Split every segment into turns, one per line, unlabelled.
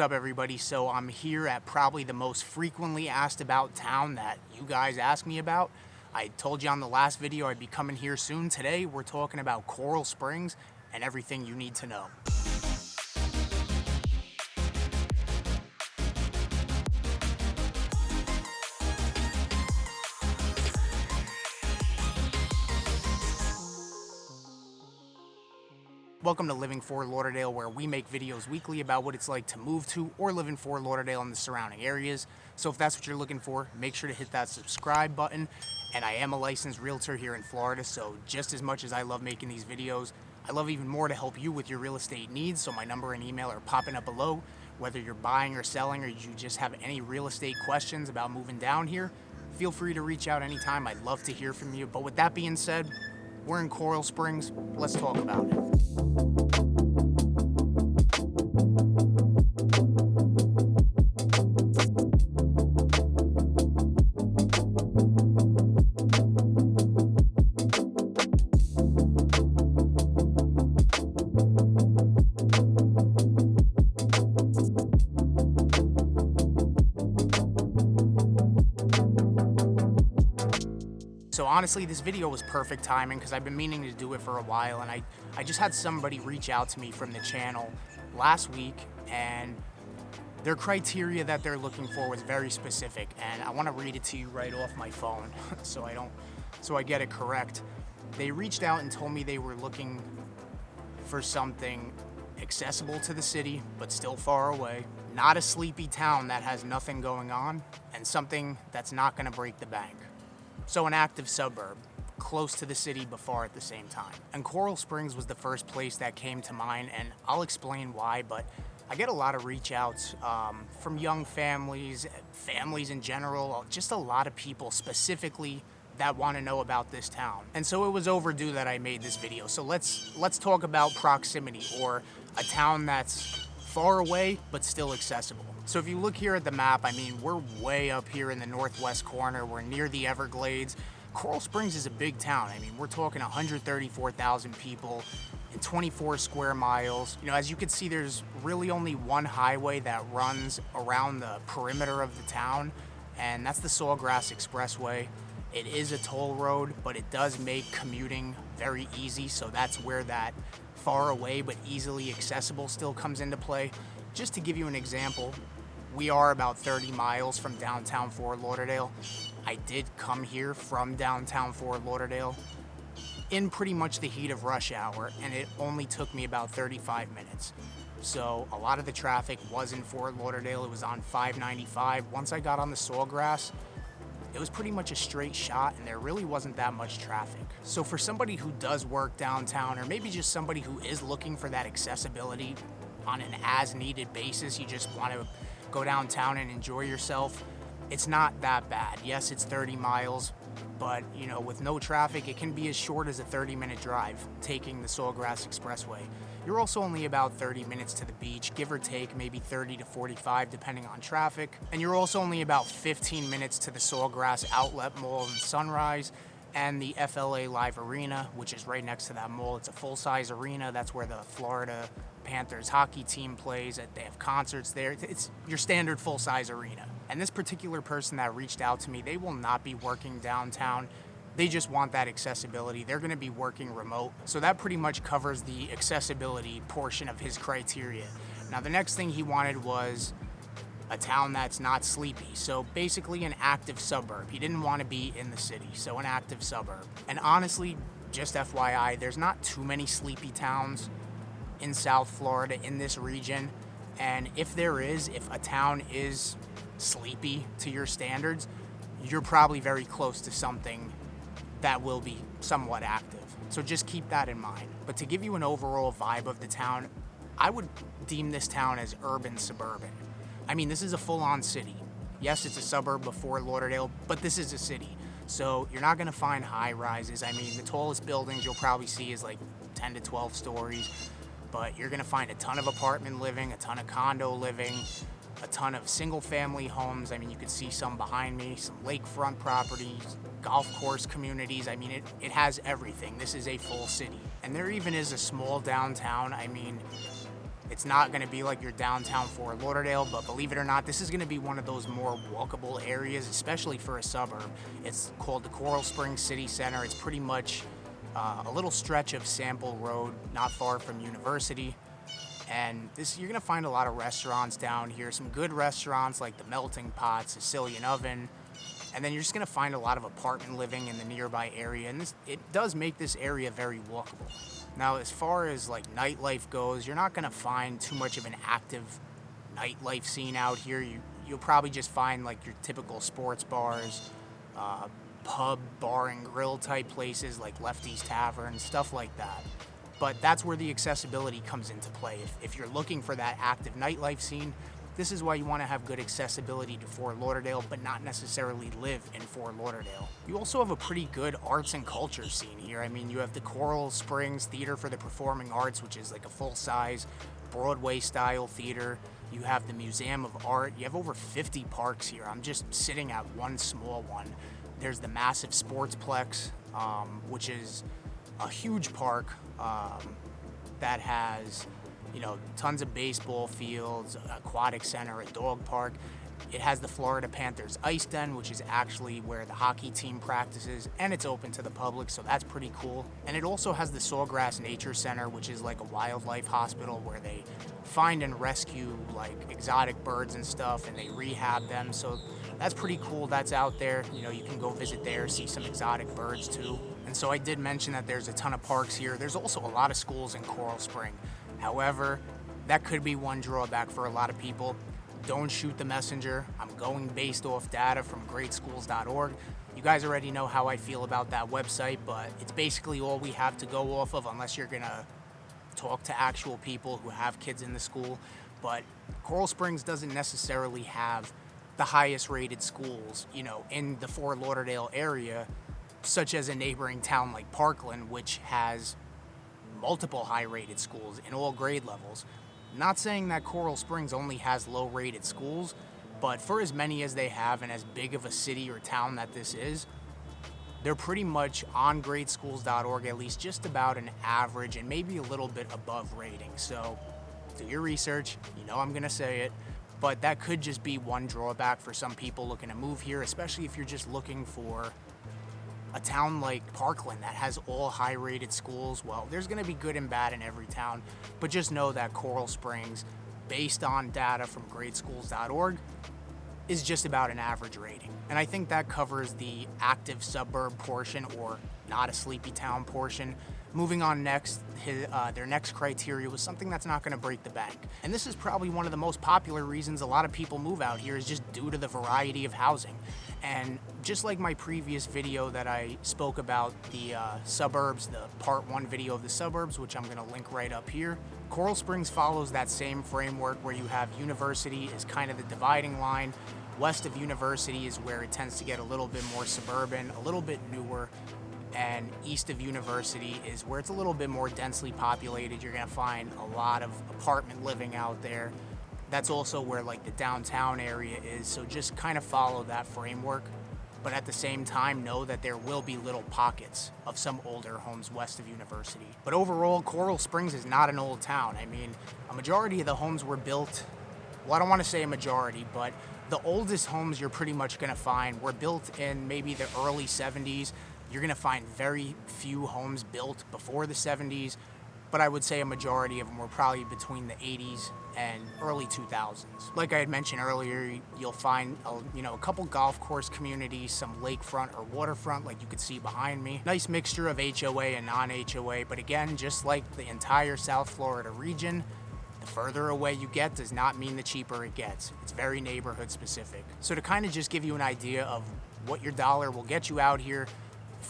What's up, everybody? So I'm here at probably the most frequently asked about town that you guys ask me about. I told you on the last video I'd be coming here soon. Today we're talking about Coral Springs and everything you need to know. Welcome to Living Fort Lauderdale, where we make videos weekly about what it's like to move to or live in Fort Lauderdale and the surrounding areas. So if that's what you're looking for, make sure to hit that subscribe button. And I am a licensed realtor here in Florida, so just as much as I love making these videos, I love even more to help you with your real estate needs. So my number and email are popping up below. Whether you're buying or selling, or you just have any real estate questions about moving down here, feel free to reach out anytime. I'd love to hear from you. But with that being said, we're in Coral Springs. Let's talk about it. So honestly, this video was perfect timing because I've been meaning to do it for a while, and I just had somebody reach out to me from the channel last week, and their criteria that they're looking for was very specific, and I want to read it to you right off my phone so I get it correct. They reached out and told me they were looking for something accessible to the city but still far away, not a sleepy town that has nothing going on, and something that's not going to break the bank. So an active suburb, close to the city but far at the same time. And Coral Springs was the first place that came to mind, and I'll explain why, but I get a lot of reach outs from young families in general, just a lot of people specifically that want to know about this town. And so it was overdue that I made this video. So let's talk about proximity, or a town that's far away but still accessible. So if you look here at the map, I mean, we're way up here in the northwest corner. We're near the Everglades. Coral Springs is a big town. I mean, we're talking 134,000 people and 24 square miles. You know, as you can see, there's really only one highway that runs around the perimeter of the town, and that's the Sawgrass Expressway. It is a toll road, but it does make commuting very easy, so that's where that far away but easily accessible still comes into play. Just to give you an example, we are about 30 miles from downtown Fort Lauderdale. I did come here from downtown Fort Lauderdale in pretty much the heat of rush hour, and it only took me about 35 minutes. So a lot of the traffic was in Fort Lauderdale. It was on 595. Once I got on the Sawgrass, it was pretty much a straight shot, and there really wasn't that much traffic. So for somebody who does work downtown, or maybe just somebody who is looking for that accessibility on an as-needed basis, you just want to go downtown and enjoy yourself, it's not that bad. Yes, it's 30 miles, but you know, with no traffic, it can be as short as a 30-minute drive taking the Sawgrass Expressway. You're also only about 30 minutes to the beach, give or take maybe 30 to 45 depending on traffic. And you're also only about 15 minutes to the Sawgrass Outlet Mall in Sunrise and the FLA Live Arena, which is right next to that mall. It's a full-size arena. That's where the Florida Panthers hockey team plays. They have concerts there. It's your standard full-size arena. And this particular person that reached out to me, they will not be working downtown. They just want that accessibility. They're going to be working remote. So that pretty much covers the accessibility portion of his criteria. Now, the next thing he wanted was a town that's not sleepy. So basically an active suburb. He didn't want to be in the city, so an active suburb. And honestly, just FYI, there's not too many sleepy towns in South Florida, in this region. And if there is, if a town is sleepy to your standards, you're probably very close to something that will be somewhat active. So just keep that in mind. But to give you an overall vibe of the town, I would deem this town as urban suburban. I mean, this is a full-on city. Yes, it's a suburb of Fort Lauderdale, but this is a city. So you're not gonna find high rises. I mean, the tallest buildings you'll probably see is like 10 to 12 stories, but you're gonna find a ton of apartment living, a ton of condo living, a ton of single family homes. I mean, you could see some behind me, some lakefront properties, golf course communities. I mean, it has everything. This is a full city. And there even is a small downtown. I mean, It's not gonna be like your downtown Fort Lauderdale, but believe it or not, this is gonna be one of those more walkable areas, especially for a suburb. It's called the Coral Springs City Center. It's pretty much a little stretch of Sample Road, not far from University. And you're gonna find a lot of restaurants down here, some good restaurants like the Melting Pot, Sicilian Oven, and then you're just gonna find a lot of apartment living in the nearby area, and it does make this area very walkable. Now, as far as like nightlife goes, you're not gonna find too much of an active nightlife scene out here. You'll probably just find like your typical sports bars, pub, bar, and grill type places like Lefty's Tavern, stuff like that. But that's where the accessibility comes into play. If you're looking for that active nightlife scene, this is why you want to have good accessibility to Fort Lauderdale, but not necessarily live in Fort Lauderdale. You also have a pretty good arts and culture scene here. I mean, you have the Coral Springs Theater for the Performing Arts, which is like a full-size Broadway-style theater. You have the Museum of Art. You have over 50 parks here. I'm just sitting at one small one. There's the massive Sportsplex, which is a huge park that has, tons of baseball fields, aquatic center, a dog park. It has the Florida Panthers Ice Den, which is actually where the hockey team practices, and it's open to the public, so that's pretty cool. And it also has the Sawgrass Nature Center, which is like a wildlife hospital where they find and rescue like exotic birds and stuff, and they rehab them. So that's pretty cool. That's out there. You can go visit there, see some exotic birds too. And so I did mention that there's a ton of parks here. There's also a lot of schools in Coral Spring. However, that could be one drawback for a lot of people. Don't shoot the messenger. I'm going based off data from greatschools.org. You guys already know how I feel about that website, but it's basically all we have to go off of unless you're gonna talk to actual people who have kids in the school. But Coral Springs doesn't necessarily have the highest rated schools, in the Fort Lauderdale area, such as a neighboring town like Parkland, which has multiple high-rated schools in all grade levels. Not saying that Coral Springs only has low-rated schools, but for as many as they have and as big of a city or town that this is, they're pretty much on greatschools.org at least just about an average and maybe a little bit above rating. So do your research. I'm going to say it, but that could just be one drawback for some people looking to move here, especially if you're just looking for a town like Parkland that has all high-rated schools. Well, there's going to be good and bad in every town, but just know that Coral Springs, based on data from greatschools.org, is just about an average rating. And I think that covers the active suburb portion, or not a sleepy town portion. Moving on next, their next criteria was something that's not going to break the bank. And this is probably one of the most popular reasons a lot of people move out here, is just due to the variety of housing. And just like my previous video that I spoke about the suburbs, the part 1 video of the suburbs, which I'm going to link right up here, Coral Springs follows that same framework where you have University is kind of the dividing line. West of University is where it tends to get a little bit more suburban, a little bit newer. And east of University is where it's a little bit more densely populated. You're gonna find a lot of apartment living out there. That's also where like the downtown area is, so just kind of follow that framework. But at the same time, know that there will be little pockets of some older homes west of University. But overall, Coral Springs is not an old town. I mean, a majority of the homes were built, well, I don't want to say a majority, but the oldest homes you're pretty much gonna find were built in maybe the early 70s. You're gonna find very few homes built before the 70s, but I would say a majority of them were probably between the 80s and early 2000s. Like I had mentioned earlier, you'll find a couple golf course communities, some lakefront or waterfront like you could see behind me. Nice mixture of HOA and non-HOA, but again, just like the entire South Florida region, the further away you get does not mean the cheaper it gets. It's very neighborhood specific. So to kind of just give you an idea of what your dollar will get you out here,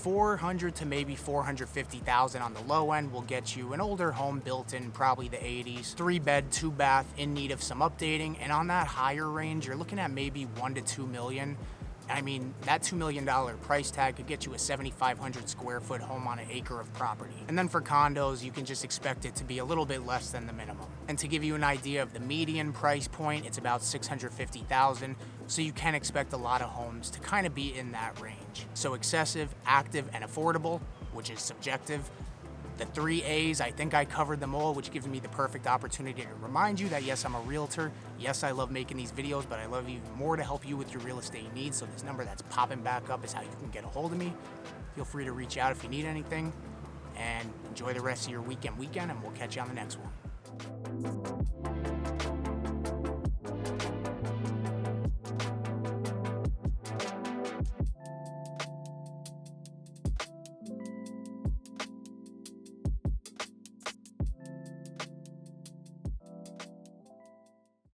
$400,000 to maybe $450,000 on the low end will get you an older home built in probably the 80s, 3-bed, 2-bath, in need of some updating. And on that higher range, you're looking at maybe $1 to $2 million. I mean, that $2 million price tag could get you a 7,500 square foot home on an acre of property. And then for condos, you can just expect it to be a little bit less than the minimum. And to give you an idea of the median price point, it's about $650,000. So you can expect a lot of homes to kind of be in that range. So excessive, active, and affordable, which is subjective. The 3 A's, I think I covered them all, which gives me the perfect opportunity to remind you that yes, I'm a realtor. Yes, I love making these videos, but I love even more to help you with your real estate needs. So this number that's popping back up is how you can get a hold of me. Feel free to reach out if you need anything. And enjoy the rest of your weekend, and we'll catch you on the next one.